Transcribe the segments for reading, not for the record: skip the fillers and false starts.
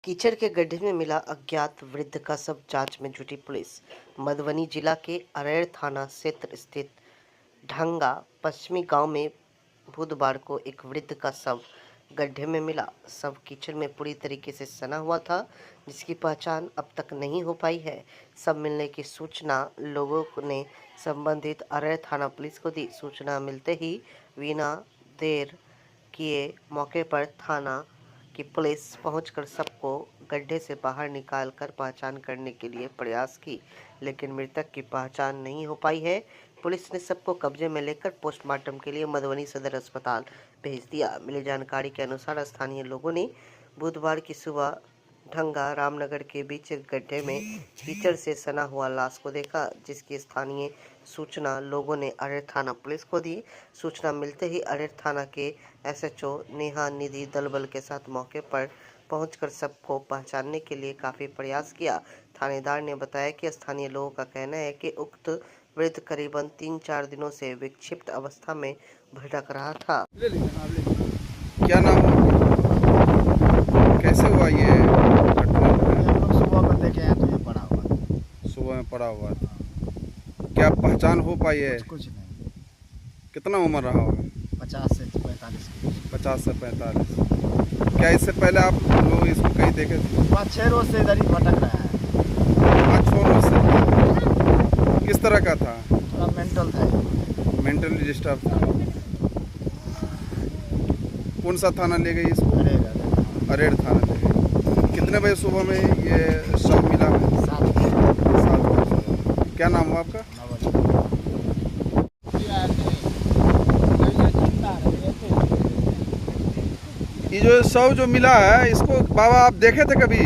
कीचड़ के गड्ढे में मिला अज्ञात वृद्ध का शव, जांच में जुटी पुलिस। मधुबनी जिला के अरैड़ थाना क्षेत्र स्थित ढंगा पश्चिमी गांव में बुधवार को एक वृद्ध का शव गड्ढे में मिला। शव कीचड़ में पूरी तरीके से सना हुआ था, जिसकी पहचान अब तक नहीं हो पाई है। शव मिलने की सूचना लोगों ने संबंधित अरैड़ थाना पुलिस को दी। सूचना मिलते ही बिना देर किए मौके पर थाना की पुलिस पहुंचकर सबको गड्ढे से बाहर निकालकर पहचान करने के लिए प्रयास की, लेकिन मृतक की पहचान नहीं हो पाई है। पुलिस ने सबको कब्जे में लेकर पोस्टमार्टम के लिए मधुबनी सदर अस्पताल भेज दिया। मिली जानकारी के अनुसार स्थानीय लोगों ने बुधवार की सुबह ढंगा रामनगर के बीच एक गड्ढे में कीचड़ से सना हुआ लाश को देखा, जिसकी स्थानीय सूचना लोगों ने अरैड़ थाना पुलिस को दी। सूचना मिलते ही अरैड़ थाना के एसएचओ नेहा निधि दलबल के साथ मौके पर पहुंचकर सबको पहचानने के लिए काफ़ी प्रयास किया। थानेदार ने बताया कि स्थानीय लोगों का कहना है कि उक्त वृद्ध करीबन 3-4 दिनों से विक्षिप्त अवस्था में भटक रहा था। क्या नाम है? कैसे हुआ ये घटना? सुबह में देखे हैं तो ये पड़ा हुआ था। सुबह में पड़ा हुआ था। क्या पहचान हो पाई है? कुछ नहीं। कितना उम्र रहा होगा? 50 से 45 की। 50 से 45। क्या इससे पहले आप लोग इसको कहीं देखे थे? 5-6 रोज से इधर ही भटक रहा है। 5-6 रोज से। किस तरह का था? थोड़ा मेंटल था। मेंटली डिस्टर्ब था। कौन सा थाना ले गई इसको? अरैड़ थाना ले गई। कितने बजे सुबह में ये शव मिला? 7 बजे। क्या नाम हुआ आपका? ये जो शव जो मिला है, इसको बाबा आप देखे थे कभी?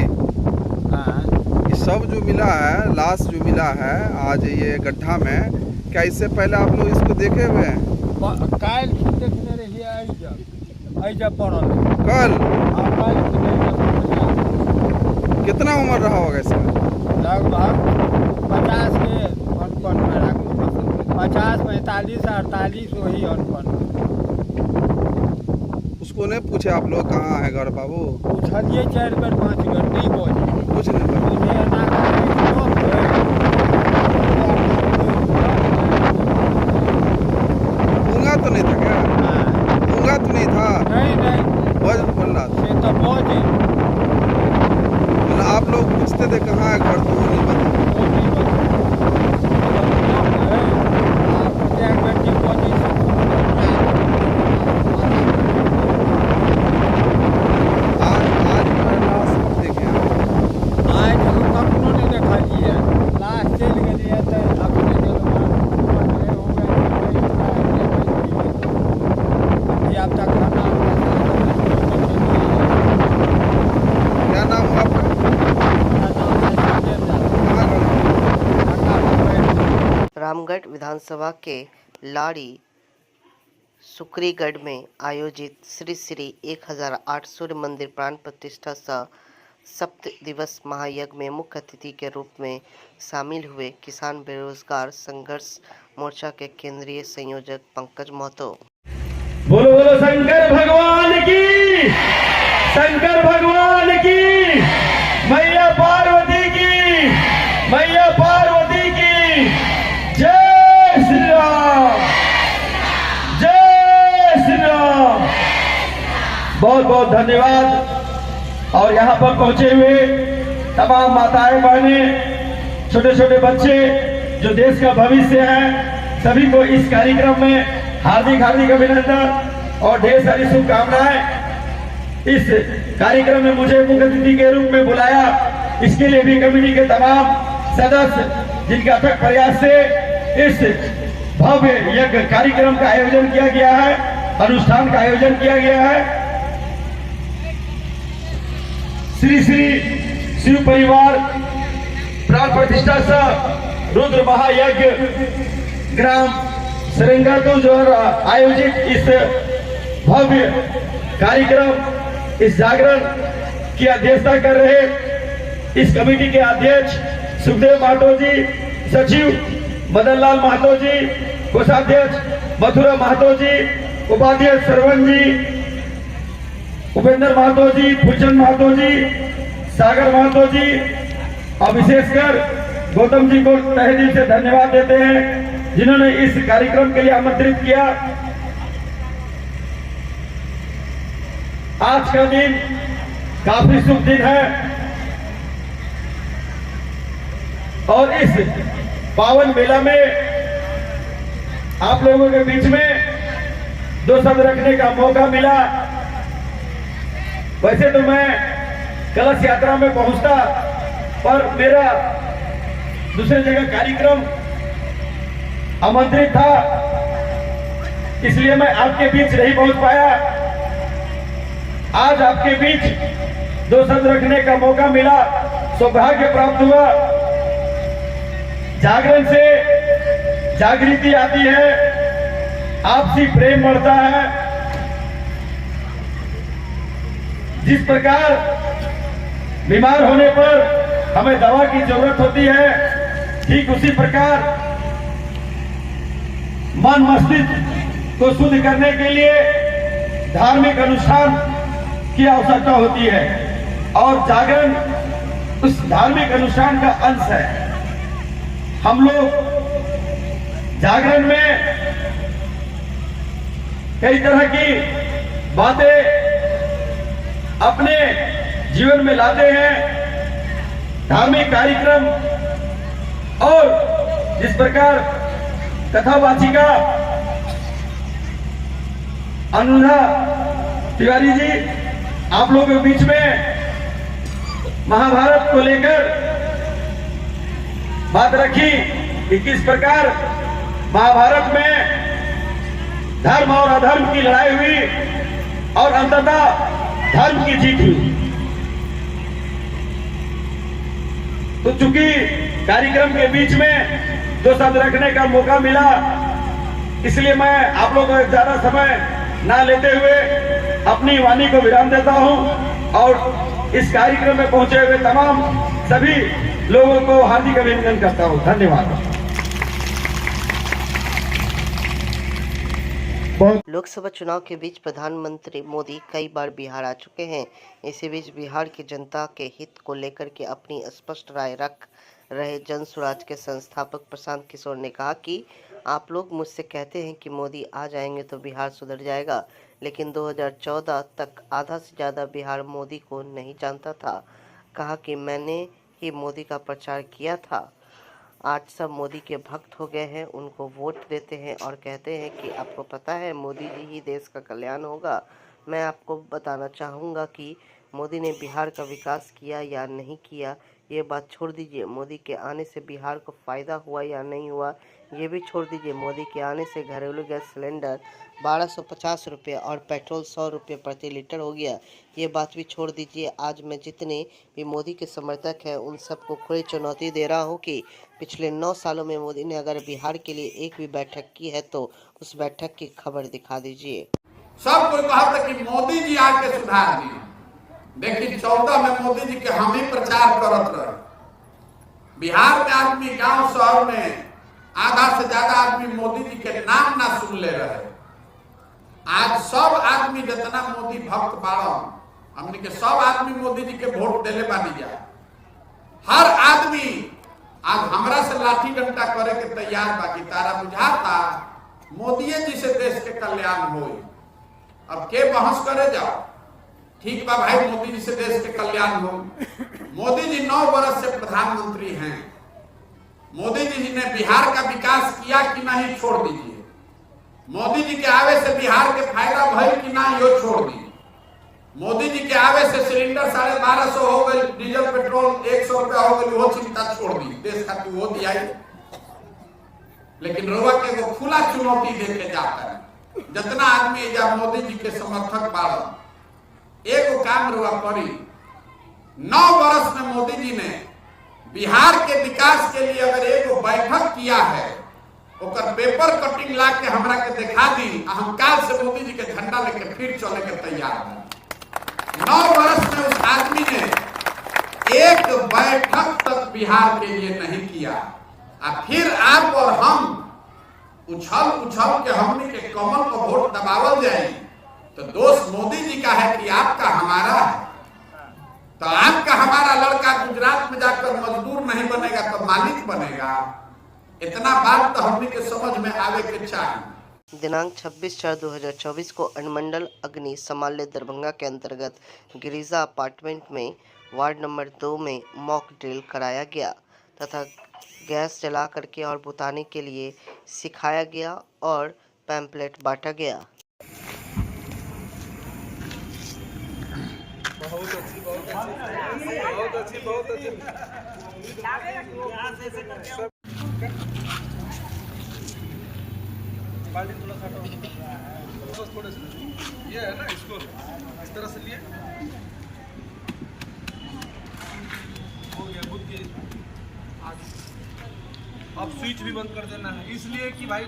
ये शव जो मिला है, लाश जो मिला है आज ये गड्ढा में, क्या इससे पहले आप लोग इसको देखे हुए हैं? कल? कितना उम्र रहा होगा इसका? लगभग 50 के 50, 45, 48 वही अनपन। उसको नहीं पूछे आप लोग कहाँ है घर बाबू? पूछलिए 4 बार 5 बार, नहीं बोले कुछ नहीं बोले। गूंगा तो नहीं था क्या? गूंगा तो नहीं था? नहीं बोल रहा था। ये तो बोझ आप लोग पूछते थे कहाँ है घर, तो वो नहीं बता। क्या नाम हुआ आपका? रामगढ़ विधानसभा के लाड़ी सुकरीगढ़ में आयोजित श्री श्री 1008 सूर्य मंदिर प्राण प्रतिष्ठा सह 7 दिवस महायज्ञ में मुख्य अतिथि के रूप में शामिल हुए किसान बेरोजगार संघर्ष मोर्चा के केंद्रीय संयोजक पंकज महतो। बोलो बोलो शंकर भगवान की, शंकर भगवान की, मैया पार्वती की, मैया पार्वती की जय श्री राम, जय श्री राम। बहुत बहुत धन्यवाद। और यहाँ पर पहुंचे हुए तमाम माताएं बहनें, छोटे छोटे बच्चे जो देश का भविष्य है, सभी को इस कार्यक्रम में हार्दिक हार्दिक अभिनंदन और ढेर सारी शुभकामनाएं। इस कार्यक्रम में मुझे मुख्य अतिथि के रूप में बुलाया, इसके लिए भी कमेटी के तमाम सदस्य जिनके अथक प्रयास से इस भव्य यज्ञ कार्यक्रम का आयोजन किया गया है, अनुष्ठान का आयोजन किया गया है। श्री श्री शिव परिवार प्राण प्रतिष्ठा सह रुद्र महायज्ञ ग्राम सरंगातु जो आयोजित इस भव्य कार्यक्रम, इस जागरण की अध्यक्षता कर रहे इस कमेटी के अध्यक्ष सुखदेव महतो जी, सचिव मदन लाल महतो जी, कोषाध्यक्ष मथुरा महतो जी, उपाध्यक्ष सरवन जी, उपेंद्र महतो जी, फुलचंद महतो जी, सागर महतो जी और विशेषकर गौतम जी को तहे दिल से धन्यवाद देते हैं जिन्होंने इस कार्यक्रम के लिए आमंत्रित किया। आज का दिन काफी शुभ दिन है और इस पावन मेला में आप लोगों के बीच में दो शब्द रखने का मौका मिला। वैसे तो मैं कलश यात्रा में पहुंचता पर मेरा दूसरे जगह कार्यक्रम आमंत्रित था, इसलिए मैं आपके बीच नहीं पहुंच पाया। आज आपके बीच दो शब्द रखने का मौका मिला, सौभाग्य प्राप्त हुआ। जागरण से जागृति आती है, आपसी प्रेम बढ़ता है। जिस प्रकार बीमार होने पर हमें दवा की जरूरत होती है, ठीक उसी प्रकार मन मस्तिष्क को शुद्ध करने के लिए धार्मिक अनुष्ठान की आवश्यकता होती है और जागरण उस धार्मिक अनुष्ठान का अंश है। हम लोग जागरण में कई तरह की बातें अपने जीवन में लाते हैं, धार्मिक कार्यक्रम और जिस प्रकार कथावाचिका अनुराधा तिवारी जी आप लोगों के बीच में महाभारत को लेकर बात रखी कि किस प्रकार महाभारत में धर्म और अधर्म की लड़ाई हुई और अंततः धर्म की जीत हुई। तो चूंकि कार्यक्रम के बीच में दो शब्द रखने का मौका मिला, इसलिए मैं आप लोगों को ज्यादा समय ना लेते हुए अपनी वाणी को विराम देता हूं और इस कार्यक्रम में पहुंचे हुए तमाम सभी लोगों को हार्दिक अभिनंदन करता हूं। धन्यवाद। लोकसभा चुनाव के बीच प्रधानमंत्री मोदी कई बार बिहार आ चुके हैं। इसी बीच बिहार की जनता के हित को लेकर के अपनी स्पष्ट राय रख रहे जन स्वराज के संस्थापक प्रशांत किशोर ने कहा कि आप लोग मुझसे कहते हैं कि मोदी आ जाएंगे तो बिहार सुधर जाएगा, लेकिन 2014 तक आधा से ज़्यादा बिहार मोदी को नहीं जानता था। कहा कि मैंने ही मोदी का प्रचार किया था। आज सब मोदी के भक्त हो गए हैं, उनको वोट देते हैं और कहते हैं कि आपको पता है मोदी जी ही देश का कल्याण होगा। मैं आपको बताना चाहूँगा कि मोदी ने बिहार का विकास किया या नहीं किया ये बात छोड़ दीजिए। मोदी के आने से बिहार को फ़ायदा हुआ या नहीं हुआ ये भी छोड़ दीजिए। मोदी के आने से घरेलू गैस सिलेंडर 1250 रुपये और पेट्रोल 100 रुपये प्रति लीटर हो गया, ये बात भी छोड़ दीजिए। आज मैं जितने भी मोदी के समर्थक हैं उन सबको खुली चुनौती दे रहा हूं कि पिछले 9 सालों में मोदी ने अगर बिहार के लिए एक भी बैठक की है तो उस बैठक की खबर दिखा दीजिए। सब कोई कहा था कि मोदी जी आके सुधार दिए, लेकिन 14 में मोदी जी के हम ही प्रचार करत रहे। बिहार में आदमी गांव शहर में आधा से ज्यादा आदमी मोदी जी के नाम ना सुन ले रहे। आज सब आदमी जितना मोदी भक्त बाड़न, हमने के सब आदमी मोदी जी के वोट देले बानी जा। हर आदमी आज हमरा से लाठी डंडा करे के तैयार बाकी तारा बुझाता मोदी जी से देश के कल्याण होई। अब के बहस करे जाओ, ठीक बा भाई मोदी जी से देश के कल्याण हो। मोदी जी 9 वर्ष से प्रधानमंत्री हैं। मोदी जी ने बिहार का विकास किया कि नहीं छोड़ दीजिए। मोदी जी के आवे से बिहार के फायदा भइल कि ना यो छोड़ दी। मोदी जी के आवे से सिलेंडर 1250 हो गए, डीजल पेट्रोल 100 रुपया हो गई, वो चिंता छोड़ दी, देश खातिर वो दिया। लेकिन रोवा के वो खुला चुनौती देके जाता है। जितना आदमी जब मोदी जी के समर्थक बाड़न एक काम रोवा करी। 9 वर्ष में मोदी जी ने बिहार के विकास के लिए अगर एक बैठक किया है, ओकर पेपर कटिंग ला के हमरा के दिखा दी, हम काल से मोदी जी के झंडा लेके फिर चले के तैयार हैं। 9 वर्ष में उस आदमी ने एक बैठक तक बिहार के लिए नहीं किया। और फिर आप और हम उछल के हमने के कमल को वोट दबावल जाए तो दोष मोदी जी का है कि आपका हमारा है। तो आपका हमारा लड़का गुजरात में जाकर मजदूर नहीं बनेगा तो मालिक बनेगा। इतना बात तो हमने के समझ में आवे के चाहिए। दिनांक 26/4/2024 को अनुमंडल अग्नि समालय दरभंगा के अंतर्गत गिरिजा अपार्टमेंट में वार्ड नंबर 2 में मॉक ड्रिल कराया गया तथा गैस जला करके और बुताने के लिए सिखाया गया और पैम्पलेट बांटा गया। बहुत अच्छी। बाल्टी थोड़ा सा हटाओ, थोड़े से ये है ना, इसको इस तरह से लिए हो गया। बुद्ध के अब स्विच भी बंद कर देना है, इसलिए कि भाई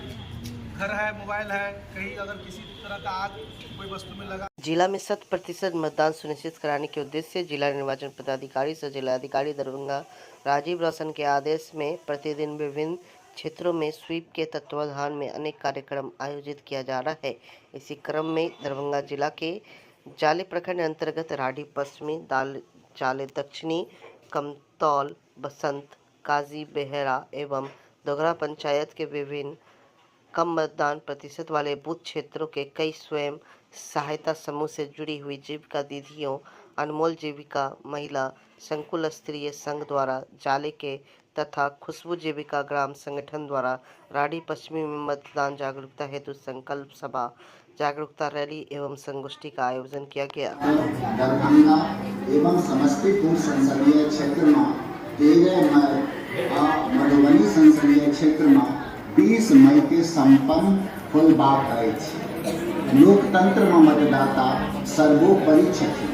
घर है, मोबाइल है, कहीं अगर किसी तरह का आग कोई वस्तु में लगा। जिला में 100% मतदान सुनिश्चित कराने के उद्देश्य से जिला निर्वाचन पदाधिकारी से जिलाधिकारी दरभंगा राजीव रोशन के आदेश में प्रतिदिन विभिन्न क्षेत्रों में स्वीप के तत्वावधान में अनेक कार्यक्रम आयोजित किया जा रहा है। इसी क्रम में दरभंगा जिला के जाले प्रखंड अंतर्गत राढ़ी पश्चिमी, जाले दक्षिणी, कमतौल, बसंत, काजी बेहरा एवं दोगरा पंचायत के विभिन्न कम मतदान प्रतिशत वाले बूथ क्षेत्रों के कई स्वयं सहायता समूह से जुड़ी हुई जीविका दीदियों, अनमोल जीविका महिला संकुल स्तरीय संघ द्वारा जाले के तथा खुशबू जीविका ग्राम संगठन द्वारा राढ़ी पश्चिमी में मतदान जागरूकता हेतु संकल्प सभा, जागरूकता रैली एवं संगोष्ठी का आयोजन किया गया। दरभंगा एवं समस्तीपुर संसदीय क्षेत्र में 13 मई आ मधुबनी संसदीय क्षेत्र में 20 मई के संपन्न होयबाक अछि। लोकतंत्र में मतदाता सर्वोपरि छथि।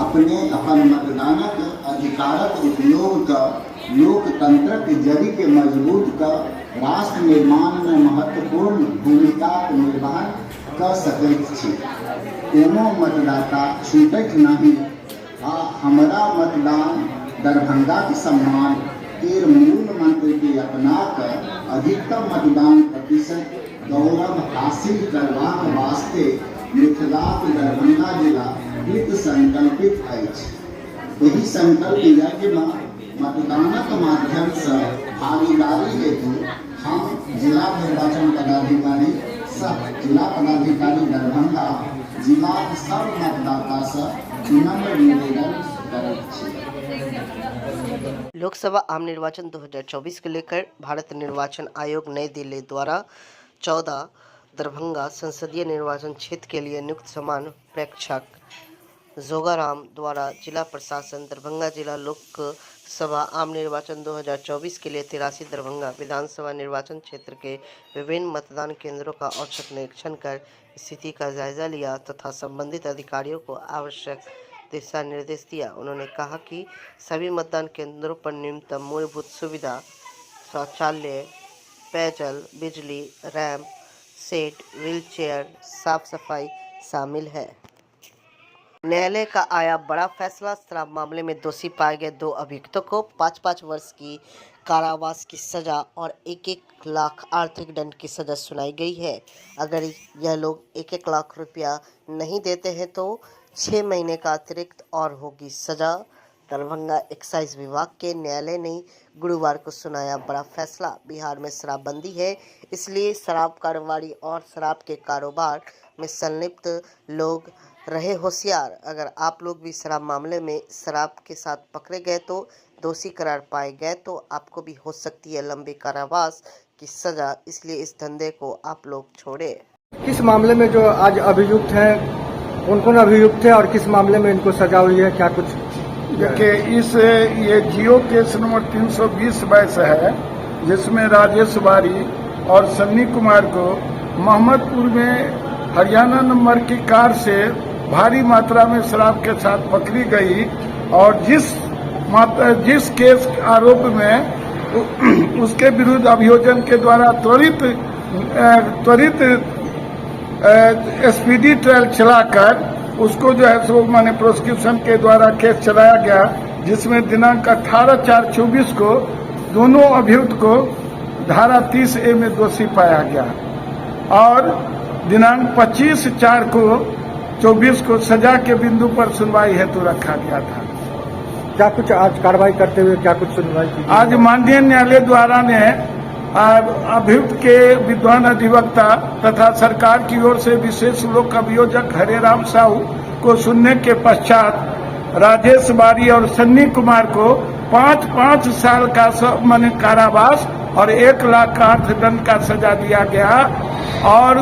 अपने अपन मतदानक अधिकारक उपयोग लोकतंत्रक जड़ी के मजबूत कर राष्ट्र निर्माण में महत्वपूर्ण भूमिका निर्वहन कर सकैत छी। कोनो मतदाता छूटैत नहीं आ हमरा मतदान दरभंगा के सम्मान के मूल मंत्र के अपना कर अधिकतम मतदान प्रतिशत गौरव हासिल करबाक वास्ते मिथिलाक दरभंगा जिला कृत संकल्पित अछि। एहि संकल्प यज्ञ में मतदानक माध्यम से भागीदारी हेतु हम जिला निर्वाचन पदाधिकारी सह जिला पदाधिकारी दरभंगा जिला सब मतदाता से विनम्र निवेदन करैत छी। लोकसभा आम निर्वाचन 2024 को लेकर भारत निर्वाचन आयोग नई दिल्ली द्वारा 14 दरभंगा संसदीय निर्वाचन क्षेत्र के लिए नियुक्त समान प्रेक्षक जोगाराम द्वारा जिला प्रशासन दरभंगा जिला लोकसभा आम निर्वाचन 2024 के लिए 83 दरभंगा विधानसभा निर्वाचन क्षेत्र के विभिन्न मतदान केंद्रों का औचक निरीक्षण कर स्थिति का जायजा लिया तथा संबंधित अधिकारियों को आवश्यक दिशा निर्देश दिया। उन्होंने कहा कि सभी मतदान केंद्रों पर न्यूनतम मूलभूत सुविधा शौचालय, पेयजल, बिजली, रैंप सेट, व्हीलचेयर, साफ सफाई शामिल है। न्यायालय का आया बड़ा फैसला। शराब मामले में दोषी पाए गए 2 अभियुक्तों को 5-5 वर्ष की कारावास की सजा और 1-1 लाख आर्थिक दंड की सजा सुनाई गई है। अगर यह लोग 1-1 लाख रुपया नहीं देते हैं तो 6 महीने का अतिरिक्त और होगी सजा। दरभंगा एक्साइज विभाग के न्यायालय ने गुरुवार को सुनाया बड़ा फैसला। बिहार में शराबबंदी है, इसलिए शराब कारोबारी और शराब के कारोबार में संलिप्त लोग रहे होशियार। अगर आप लोग भी शराब मामले में शराब के साथ पकड़े गए तो दोषी करार पाए गए तो आपको भी हो सकती है लंबी कारावास की सजा, इसलिए इस धंधे को आप लोग छोड़े। किस मामले में जो आज अभियुक्त हैं, कौन-कौन अभियुक्त है और किस मामले में इनको सजा हुई है, क्या कुछ? देखिए, ये जियो केस नंबर 320/22 है, जिसमें राजेश बारी और सन्नी कुमार को मोहम्मदपुर में हरियाणा नंबर की कार से भारी मात्रा में शराब के साथ पकड़ी गई और जिस केस आरोप में उसके विरुद्ध अभियोजन के द्वारा त्वरित स्पीडी ट्रायल चलाकर उसको जो है सो माने प्रोसिक्यूशन के द्वारा केस चलाया गया, जिसमें दिनांक 18/4/24 को दोनों अभियुक्त को धारा 30A में दोषी पाया गया और दिनांक 25/4/24 को सजा के बिंदु पर सुनवाई हेतु रखा गया था। क्या कुछ आज कार्रवाई करते हुए क्या कुछ सुनवाई की? आज माननीय न्यायालय द्वारा ने अभियुक्त के विद्वान अधिवक्ता तथा सरकार की ओर से विशेष लोक अभियोजक हरेराम साहू को सुनने के पश्चात राजेश बारी और सन्नी कुमार को 5-5 साल का माने कारावास और 1 लाख का अर्थदंड का सजा दिया गया और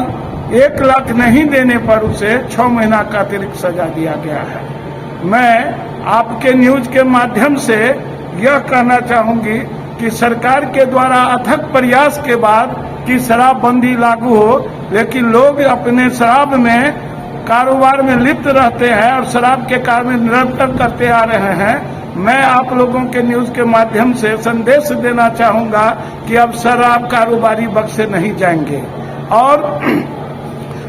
1 लाख नहीं देने पर उसे 6 महीना का अतिरिक्त सजा दिया गया है। मैं आपके न्यूज के माध्यम से यह कहना चाहूंगी कि सरकार के द्वारा अथक प्रयास के बाद कि शराबबंदी लागू हो, लेकिन लोग अपने शराब में कारोबार में लिप्त रहते हैं और शराब के कार्य निरंतर करते आ रहे हैं। मैं आप लोगों के न्यूज के माध्यम से संदेश देना चाहूंगा कि अब शराब कारोबारी बख्शे नहीं जाएंगे। और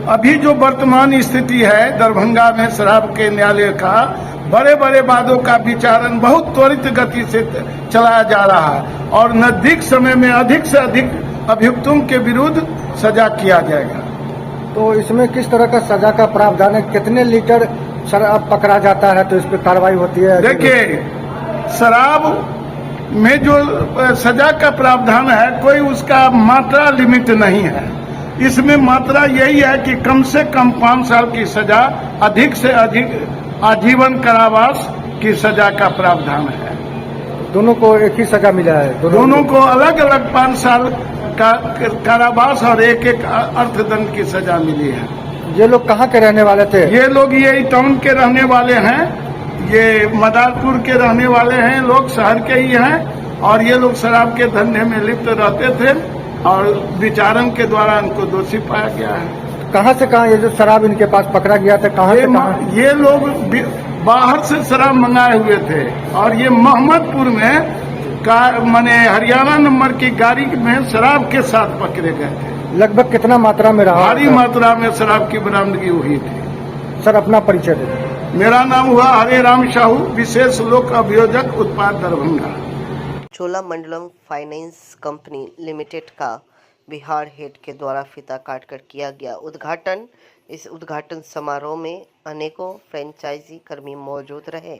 अभी जो वर्तमान स्थिति है दरभंगा में शराब के न्यायालय का, बड़े बड़े वादों का विचारण बहुत त्वरित गति से चलाया जा रहा है और नजदीक समय में अधिक से अधिक अभियुक्तों के विरुद्ध सजा किया जाएगा। तो इसमें किस तरह का सजा का प्रावधान है? कितने लीटर शराब पकड़ा जाता है तो इस पर कार्रवाई होती है? देखिए, शराब में जो सजा का प्रावधान है कोई उसका मात्रा लिमिट नहीं है। इसमें मात्रा यही है कि कम से कम 5 साल की सजा, अधिक से अधिक आजीवन कारावास की सजा का प्रावधान है। दोनों को एक ही सजा मिला है? दोनों को अलग अलग 5 साल का कारावास और 1-1 अर्थदंड की सजा मिली है। ये लोग कहाँ के रहने वाले थे? ये लोग यही टाउन के रहने वाले हैं, ये मदारपुर के रहने वाले हैं, लोग शहर के ही हैं और ये लोग शराब के धंधे में लिप्त रहते थे और विचारण के द्वारा इनको दोषी पाया गया है। कहाँ से कहाँ ये जो शराब इनके पास पकड़ा गया था, कहाँ से कहाँ? ये लोग बाहर से शराब मंगाए हुए थे और ये मोहम्मदपुर में माने हरियाणा नंबर की गाड़ी में शराब के साथ पकड़े गए थे। लगभग कितना मात्रा में रहा? भारी मात्रा में शराब की बरामदगी हुई थी। सर, अपना परिचय दें। मेरा नाम हुआ हरेराम साहू, विशेष लोक अभियोजक उत्पाद Darbhanga. Cholamandalam finance company limited का बिहार हेड के द्वारा फीता काटकर किया गया उद्घाटन। इस उद्घाटन समारोह में अनेकों फ्रेंचाइजी कर्मी मौजूद रहे।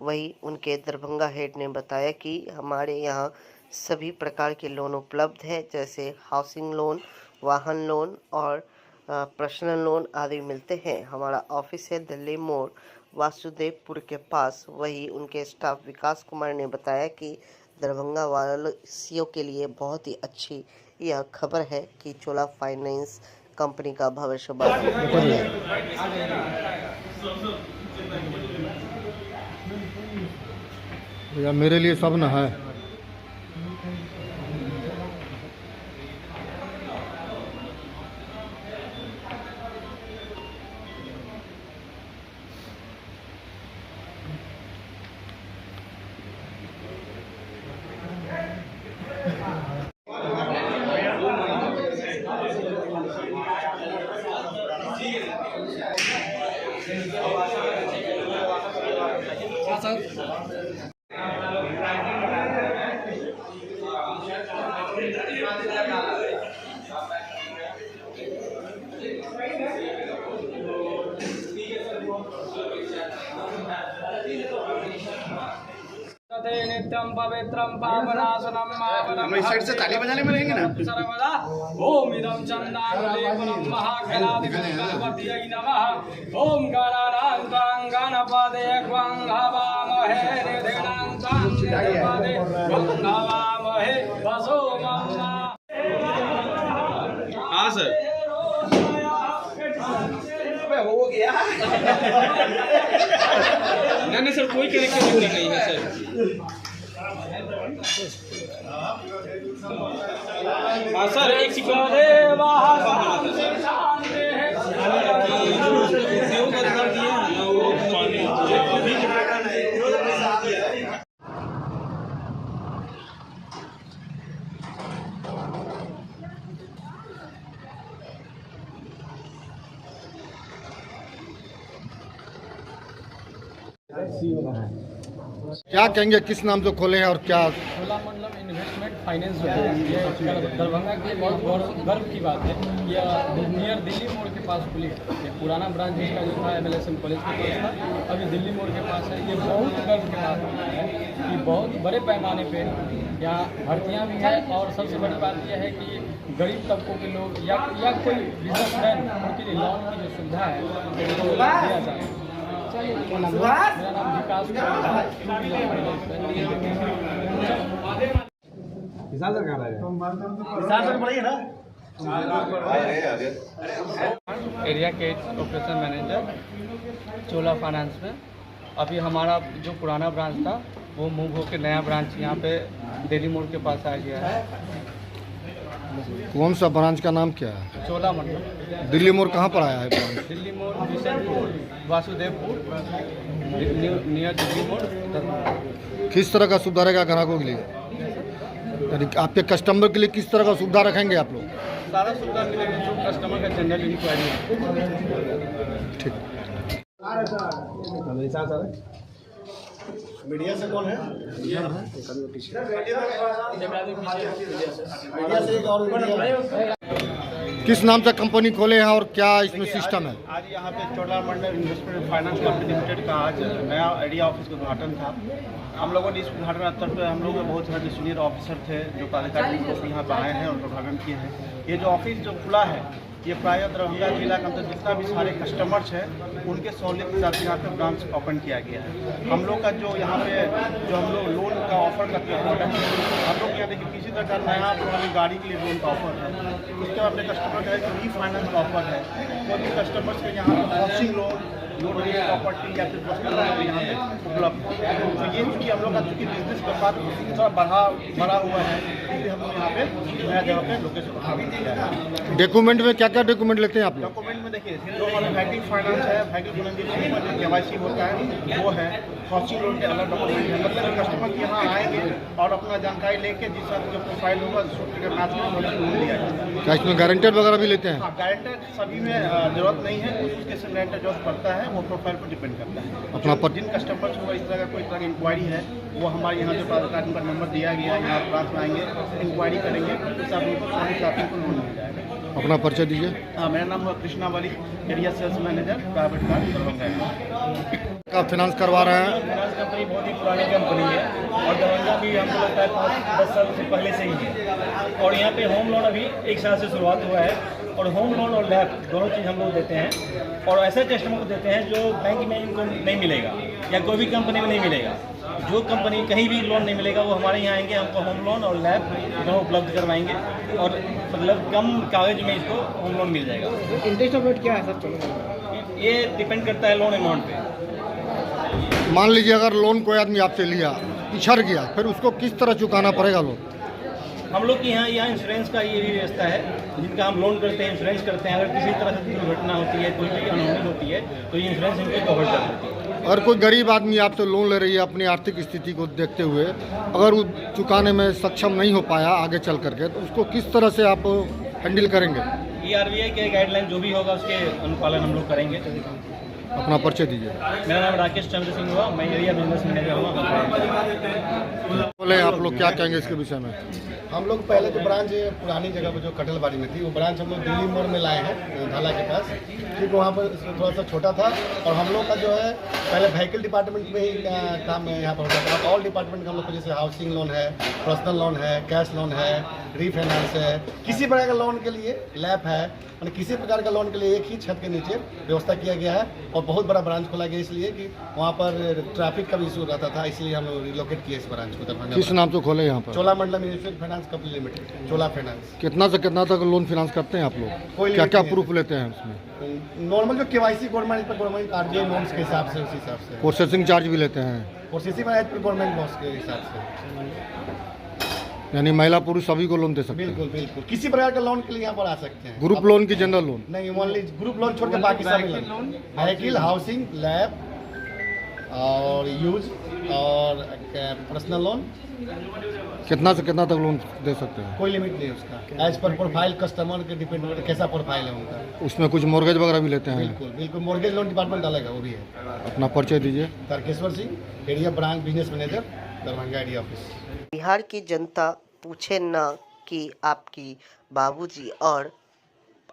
वहीं उनके दरभंगा हेड ने बताया कि हमारे यहाँ सभी प्रकार के लोन उपलब्ध है, जैसे हाउसिंग लोन, वाहन लोन और पर्सनल लोन आदि मिलते हैं। हमारा ऑफिस है दिल्ली मोड़, वासुदेवपुर के पास। वहीं उनके स्टाफ विकास कुमार ने बताया कि दरभंगा वासियों के लिए बहुत ही अच्छी यह खबर है कि चोला फाइनेंस कंपनी का भविष्य है। भैया मेरे लिए सब न है। नित्यं पवित्रं पावनासनं हम इस साइड से ताली बजाने में रहेंगे ना सर्वदा ओम इदं चंदानुलेपनं महागणाधिपतये नमः। ओम गणानां गणपते त्वं हवामहे निधिनां त्वं निधिपते त्वं हवामहे वसो मम। हाँ सर, हो गया। नहीं सर, कोई कनेक्शन नहीं है सर। हाँ सर, एक क्या कहेंगे, किस नाम से खोले हैं और क्या? चोलामंडलम इन्वेस्टमेंट फाइनेंस जो है ये दरभंगा के लिए बहुत गर्व की बात है। ये नियर दिल्ली मोड़ के पास खुली है। ये पुराना ब्रांच जिसका जो था MLSM कॉलेज के पास था, अभी दिल्ली मोड़ के पास है। ये बहुत गर्व की बात है कि बहुत बड़े पैमाने पे यहाँ भर्तियाँ भी है, और सबसे बड़ी बात यह है कि गरीब तबकों के लोग या कोई बिजनेसमैन उनके लिए लोन की जो सुविधा है उनको दिया जाए। मेरा नाम विकास एरिया के ऑपरेशन मैनेजर चोला फाइनेंस में। अभी हमारा जो पुराना ब्रांच था वो मूव होकर नया ब्रांच यहाँ पे दिल्ली मोड़ के पास आ गया है। कौन सा ब्रांच का नाम क्या है? चोला मंडल। दिल्ली मोड़ कहाँ पर आया है ब्रांच? दिल्ली मोड़ बिशनपुर, वासुदेवपुर, नियर दिल्ली मोड़। किस तरह का सुविधा रहेगा ग्राहकों के लिए? यानी आपके कस्टमर के लिए किस तरह का सुविधा रखेंगे आप लोग? सारा सुविधा मिलेगा जो कस्टमर का जनरल इंक्वायरी है। ठीक। मीडिया से कौन है? किस नाम से कंपनी खोले हैं और क्या इसमें सिस्टम है? आज यहाँ पे चोला मंडल इन्वेस्टमेंट फाइनेंस कंपनी लिमिटेड का आज नया एरिया ऑफिस का उद्घाटन था। हम लोगों ने इस उद्घाटन स्तर पर हम लोग बहुत सारे सीनियर ऑफिसर थे जो कार्यकारी लोग यहाँ पर आए हैं और उद्घाटन किए हैं। ये जो ऑफिस जो खुला है ये प्रायः दरभंगा जिला के अंदर जितना भी सारे कस्टमर्स हैं उनके सहूलियत के साथ यहाँ पे ब्रांच ओपन किया गया है। हम लोग का जो यहाँ पे जो हम लोग लोन का ऑफर करते हैं हम लोग यहाँ देखिए किसी तरह का नया पुरानी गाड़ी के लिए लोन का ऑफर है। उसके बाद अपने कस्टमर का एक रीफाइनेंस का ऑफर है। तो इन कस्टमर्स के यहाँ पर हाउसिंग लोन प्रॉपर्टी या फिर पर्सनल लोन यहाँ पे उपलब्ध है। तो ये चूँकि हम लोग का चूँकि बिजनेस का साथ थोड़ा बढ़ा हुआ है, इसलिए हम लोग यहाँ पे नया जगह पे लोकेशन किया है। डॉक्यूमेंट में क्या क्या डॉक्यूमेंट लेते हैं आप लोग? डॉक्यूमेंट में देखिए जो हमारा व्हीकल फाइनेंस है, व्हीकल फाइनेंस जो KYC होता है वो है, हाउसिंग लोन के अलग डॉक्यूमेंट है। मतलब कस्टमर यहाँ आएंगे और अपना जानकारी लेके जिस साथ जो प्रोफाइल होगा उसके मैच में लोन दिया जाएगा। क्या इसमें गारंटर वगैरह भी लेते हैं? हाँ, गारंटर सभी में जरूरत नहीं है, उसके से गारंटर जो पड़ता है वो प्रोफाइल पर डिपेंड करता है। अपना जिन कस्टमर्स को इस तरह का कोई तरह की इंक्वायरी है वो हमारे यहाँ जो प्राधिकार का नंबर दिया गया है, यहाँ ब्रांच में आएंगे, इंक्वायरी करेंगे, उस आदमी को लोन मिल जाएगा। अपना परिचय दीजिए। हाँ, मेरा नाम है कृष्णा वाली, area sales manager, private car Darbhanga का फाइनेंस करवा रहे हैं। फाइनेंस कंपनी बहुत ही पुरानी कंपनी है और दरभंगा भी हमको लगता है 5-10 साल से पहले से ही है। और यहाँ पे होम लोन अभी 1 साल से शुरुआत हुआ है और होम लोन और लैब दोनों चीज़ हम लोग देते हैं और ऐसे कस्टमर को देते हैं जो बैंक में इनको नहीं मिलेगा या कोई भी कंपनी में नहीं मिलेगा। जो कंपनी कहीं भी लोन नहीं मिलेगा वो हमारे यहाँ आएंगे, हमको होम लोन और लैब दोनों उपलब्ध करवाएंगे और मतलब कम कागज में इसको होम लोन मिल जाएगा। इंटरेस्ट रेट क्या है सर? ये डिपेंड करता है लोन अमाउंट पे। मान लीजिए अगर लोन कोई आदमी आपसे लिया, पिछड़ गया, फिर उसको किस तरह चुकाना पड़ेगा लोन? हम लोग के यहाँ इंश्योरेंस का ये भी व्यवस्था है, जिनका हम लोन करते हैं, इंश्योरेंस करते हैं। अगर किसी तरह से दुर्घटना होती है, कोई भी अनहोनी होती है तो ये इंश्योरेंस इनको कवर कर देती है। अगर कोई गरीब आदमी आपसे लोन ले रही है अपनी आर्थिक स्थिति को देखते हुए, अगर वो चुकाने में सक्षम नहीं हो पाया आगे चल करके, तो उसको किस तरह से आप हैंडल करेंगे? ये RBI के गाइडलाइन जो भी होगा उसके अनुपालन हम लोग करेंगे। अपना परिचय दीजिए। मेरा नाम राकेश चंद्र सिंह हुआ, मैं एरिया बिजनेस मैनेजर हूँ। बोले आप लोग क्या कहेंगे इसके विषय में? हम लोग पहले जो ब्रांच पुरानी जगह पर जो कटलबाड़ी में थी वो ब्रांच हम लोग दिल्ली मोड़ में लाए हैं ढाला के पास, क्योंकि वहाँ पर थोड़ा सा छोटा था और हम लोग का जो है पहले व्हीकल डिपार्टमेंट में ही काम यहाँ पर होता था। ऑल डिपार्टमेंट हम लोग को जैसे हाउसिंग लोन है, पर्सनल लोन है, कैश लोन है, रीफाइनेंस है, किसी प्रकार का लोन के लिए लैब है, मैंने किसी प्रकार का लोन के लिए एक ही छत के नीचे व्यवस्था किया गया है और बहुत बड़ा ब्रांच खोला गया इसलिए कि वहाँ पर ट्रैफिक का भी इशू रहता था, इसलिए हम लोग रिलोकेट किए इस ब्रांच को दरभंगा। किस नाम से खोले यहाँ पर? चोला मंडलम इन्वेस्टमेंट फाइनेंस कंपनी लिमिटेड, चोला फाइनेंस। कितना से कितना तक लोन फाइनेंस करते हैं आप लोग? क्या क्या प्रूफ लेते हैं उसमें? नॉर्मल जो KYC गवर्नमेंट RBI नॉर्म्स के हिसाब से, उस हिसाब से। प्रोसेसिंग चार्ज भी लेते हैं? प्रोसेसिंग गवर्नमेंट लॉस के हिसाब से। यानी महिला पुरुष सभी को लोन दे सकते हैं? बिल्कुल बिल्कुल, किसी प्रकार का लोन के लिए यहाँ पर आ सकते हैं। ग्रुप लोन की जनरल लोन? नहीं, ओनली ग्रुप लोन छोड़ के बाकी सारे लोन, व्हीकल, हाउसिंग, लैब और यूज और पर्सनल लोन। कितना से कितना तक लोन दे सकते हैं? कोई लिमिट नहीं है उसका, एज पर प्रोफाइल कस्टमर के डिपेंड करता है कैसा प्रोफाइल है उनका। उसमें कुछ मॉर्गेज वगैरह भी लेते हैं? बिल्कुल बिल्कुल, मॉर्गेज लोन डिपार्टमेंट अलग है, वो भी है। अपना परिचय दीजिए। Tarkeshwar Singh, area branch business manager, Darbhanga area office. Bihar की जनता पूछे ना कि आपकी बाबूजी और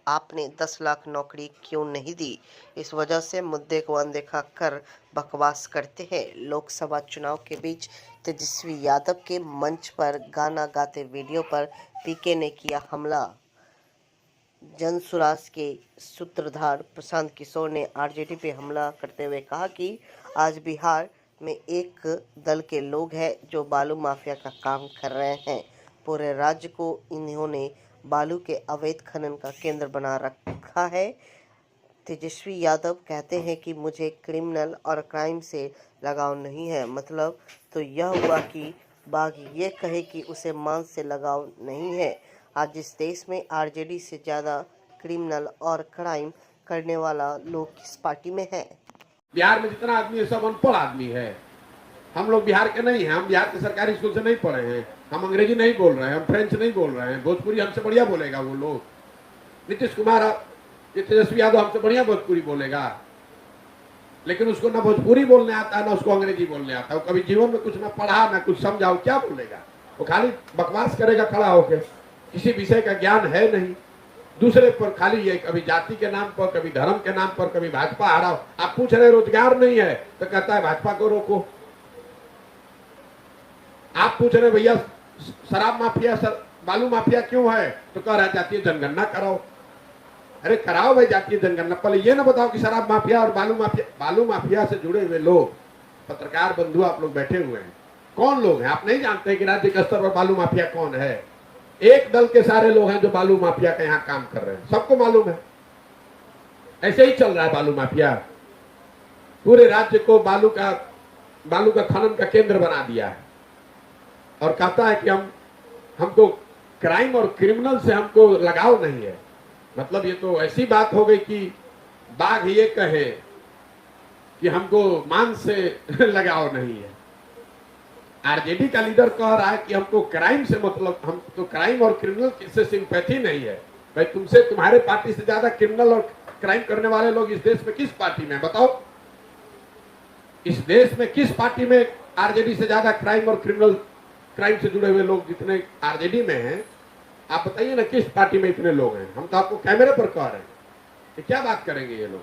आपने 10 लाख नौकरी क्यों नहीं दी। इस वजह से मुद्दे को अनदेखा कर बकवास करते हैं। लोकसभा चुनाव के बीच तेजस्वी यादव के मंच पर गाना गाते वीडियो पर पीके ने किया हमला। जनसुराज के सूत्रधार प्रशांत किशोर ने आरजेडी पे हमला करते हुए कहा कि आज बिहार में एक दल के लोग हैं जो बालू माफिया का काम कर रहे हैं। पूरे राज्य को इन्होंने बालू के अवैध खनन का केंद्र बना रखा है। तेजस्वी यादव कहते हैं कि मुझे क्रिमिनल और क्राइम से लगाव नहीं है। मतलब तो यह हुआ कि बाघ ये कहे कि उसे मांस से लगाव नहीं है। आज इस देश में आरजेडी से ज़्यादा क्रिमिनल और क्राइम करने वाला लोग किस पार्टी में है? बिहार में जितना आदमी है सब अनपढ़ आदमी है। हम लोग बिहार के नहीं हैं, हम बिहार के सरकारी स्कूल से नहीं पढ़े हैं, हम अंग्रेजी नहीं बोल रहे हैं, हम फ्रेंच नहीं बोल रहे हैं। भोजपुरी हमसे बढ़िया बोलेगा वो लोग। नीतीश कुमार ये तेजस्वी यादव हमसे बढ़िया भोजपुरी बोलेगा, लेकिन उसको ना भोजपुरी बोलने आता है ना उसको अंग्रेजी बोलने आता है। वो कभी जीवन में कुछ ना पढ़ा ना कुछ समझा, क्या बोलेगा? वो खाली बकवास करेगा खड़ा होकर, किसी विषय का ज्ञान है नहीं। दूसरे पर खाली ये कभी जाति के नाम पर, कभी धर्म के नाम पर, कभी भाजपा हराओ। आप पूछ रहे रोजगार नहीं है तो कहता है भाजपा को रोको। आप पूछ रहे भैया शराब माफिया बालू माफिया क्यों है तो कह रहा है जातीय जनगणना कराओ। अरे कराओ भाई जातीय जनगणना, पहले ये ना बताओ कि शराब माफिया और बालू माफिया से जुड़े हुए लोग, पत्रकार बंधु आप लोग बैठे हुए हैं, कौन लोग हैं? आप नहीं जानते कि राज्य के स्तर पर बालू माफिया कौन है? एक दल के सारे लोग हैं जो बालू माफिया का यहाँ काम कर रहे हैं, सबको मालूम है। ऐसे ही चल रहा है बालू माफिया। पूरे राज्य को बालू का खनन का केंद्र बना दिया है और कहता है कि हमको क्राइम और क्रिमिनल से हमको लगाव नहीं है। मतलब ये तो ऐसी बात हो गई कि बाघ ये कहे कि हमको मांस से लगाव नहीं है। आरजेडी का लीडर कह रहा है कि हमको क्राइम से मतलब, हम तो क्राइम और क्रिमिनल से सिंपैथी नहीं है। भाई तुमसे, तुम्हारे पार्टी से ज्यादा क्रिमिनल और क्राइम करने वाले लोग इस देश में किस पार्टी में? बताओ, इस देश में किस पार्टी में आरजेडी से ज्यादा क्राइम और क्राइम से जुड़े हुए लोग जितने आरजेडी में हैं, आप बताइए ना किस पार्टी में इतने लोग हैं? हम तो आपको कैमरे पर कह रहे हैं कि क्या बात करेंगे ये लोग।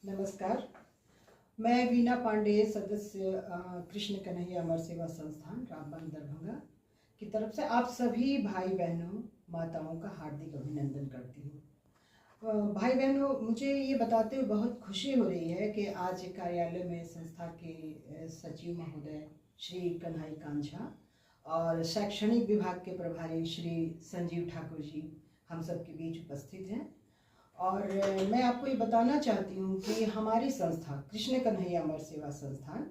नमस्कार, मैं वीना पांडे, सदस्य कृष्ण कन्हैया अमर सेवा संस्थान रामबन दरभंगा की तरफ से आप सभी भाई बहनों माताओं का हार्दिक अभिनंदन करती हूँ। भाई बहनों, मुझे ये बताते हुए बहुत खुशी हो रही है कि आज कार्यालय में संस्था के सचिव महोदय श्री कन्हई कांझा और शैक्षणिक विभाग के प्रभारी श्री संजीव ठाकुर जी हम सब के बीच उपस्थित हैं। और मैं आपको ये बताना चाहती हूँ कि हमारी संस्था कृष्ण कन्हैया अमर सेवा संस्थान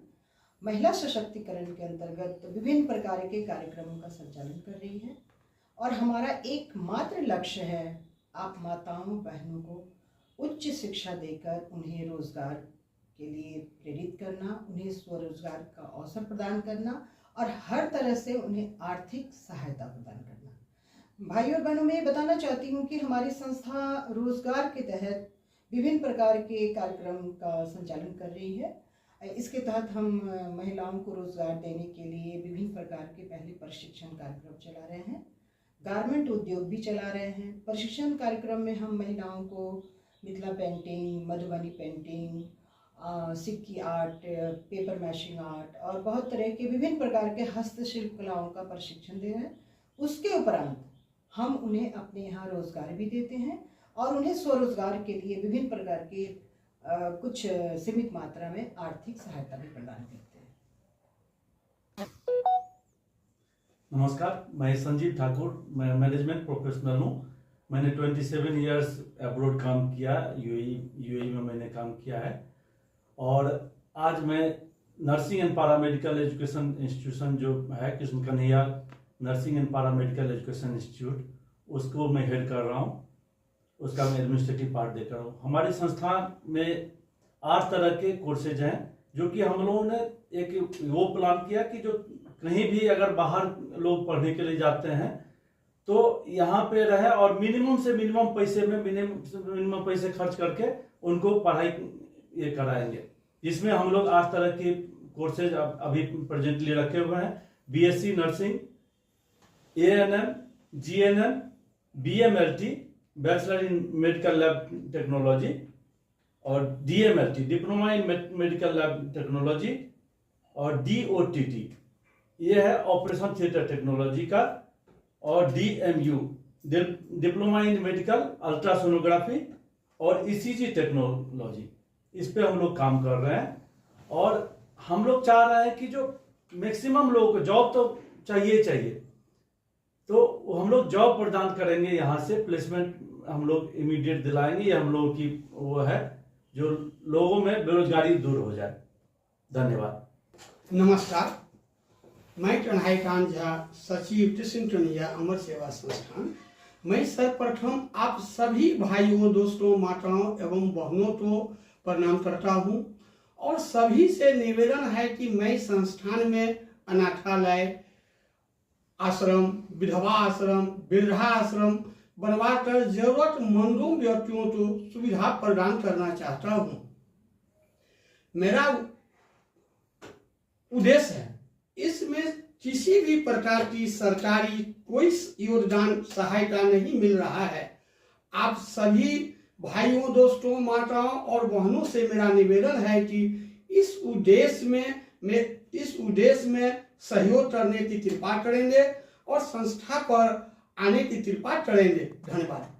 महिला सशक्तिकरण के अंतर्गत विभिन्न प्रकार के कार्यक्रमों का संचालन कर रही है और हमारा एकमात्र लक्ष्य है आप माताओं बहनों को उच्च शिक्षा देकर उन्हें रोजगार के लिए प्रेरित करना, उन्हें स्वरोजगार का अवसर प्रदान करना और हर तरह से उन्हें आर्थिक सहायता प्रदान करना। भाई और बहनों, मैं ये बताना चाहती हूँ कि हमारी संस्था रोजगार के तहत विभिन्न प्रकार के कार्यक्रम का संचालन कर रही है। इसके तहत हम महिलाओं को रोजगार देने के लिए विभिन्न प्रकार के पहले प्रशिक्षण कार्यक्रम चला रहे हैं, गारमेंट उद्योग भी चला रहे हैं। प्रशिक्षण कार्यक्रम में हम महिलाओं को मिथिला पेंटिंग, मधुबनी पेंटिंग, सिक्की आर्ट, पेपर मैशिंग आर्ट और बहुत तरह के विभिन्न प्रकार के हस्तशिल्प कलाओं का प्रशिक्षण दे रहे हैं। उसके उपरांत हम उन्हें अपने यहाँ रोजगार भी देते हैं और उन्हें स्वरोजगार के लिए विभिन्न प्रकार के कुछ सीमित मात्रा में आर्थिक सहायता भी प्रदान करते हैं। नमस्कार, मैं संजीव ठाकुर, मैं मैनेजमेंट प्रोफेशनल हूँ। मैंने 27 इयर्स अब्रॉड काम किया, यूएई में मैंने काम किया है और आज मैं nursing and paramedical education institution जो है Krishna Kanhaiya nursing and paramedical education institute, उसको मैं हेड कर रहा हूँ, उसका मैं एडमिनिस्ट्रेटिव पार्ट देख रहा हूँ। हमारी संस्था में 8 तरह के कोर्सेज हैं जो कि हम लोगों ने एक वो प्लान किया कि जो कहीं भी अगर बाहर लोग पढ़ने के लिए जाते हैं तो यहाँ पे रहे और मिनिमम से मिनिमम पैसे में मिनिमम पैसे खर्च करके उनको पढ़ाई ये कराएंगे। इसमें हम लोग 8 तरह की कोर्सेज अभी प्रेजेंटली रखे हुए हैं। BSc nursing, ANM, GNM, BMLT bachelor in medical lab technology, और DMLT diploma in medical lab technology, और डीओटीटी ये है ऑपरेशन थिएटर टेक्नोलॉजी का, और DMU diploma in medical ultrasonography और ईसीजी टेक्नोलॉजी, इस पे हम लोग काम कर रहे हैं। और हम लोग चाह रहे हैं कि जो मैक्सिमम लोगों को जॉब तो चाहिए, तो हम लोग जॉब प्रदान करेंगे, यहाँ से प्लेसमेंट हम लोग इमीडिएट दिलाएंगे। ये हम लोगों की वो है जो लोगों में बेरोजगारी दूर हो जाए। धन्यवाद। नमस्कार, मैं कन्हैया झा, सचिव कृष्ण कन्हैया अमर सेवा संस्थान। मैं सर्वप्रथम आप सभी भाइयों, दोस्तों, माताओं एवं बहनों को प्रणाम करता हूं, और सभी से निवेदन है कि मैं संस्थान में अनाथालय, आश्रम, विधवा आश्रम, वृद्धा आश्रम बनवाकर जरूरतमंदों व्यक्तियों को सुविधा प्रदान करना चाहता हूं। मेरा उद्देश्य है, इसमें किसी भी प्रकार की सरकारी कोई योगदान सहायता नहीं मिल रहा है। आप सभी भाइयों, दोस्तों, माताओं और बहनों से मेरा निवेदन है कि इस उद्देश्य में सहयोग करने की कृपा करेंगे और संस्था पर आने की कृपा करेंगे। धन्यवाद।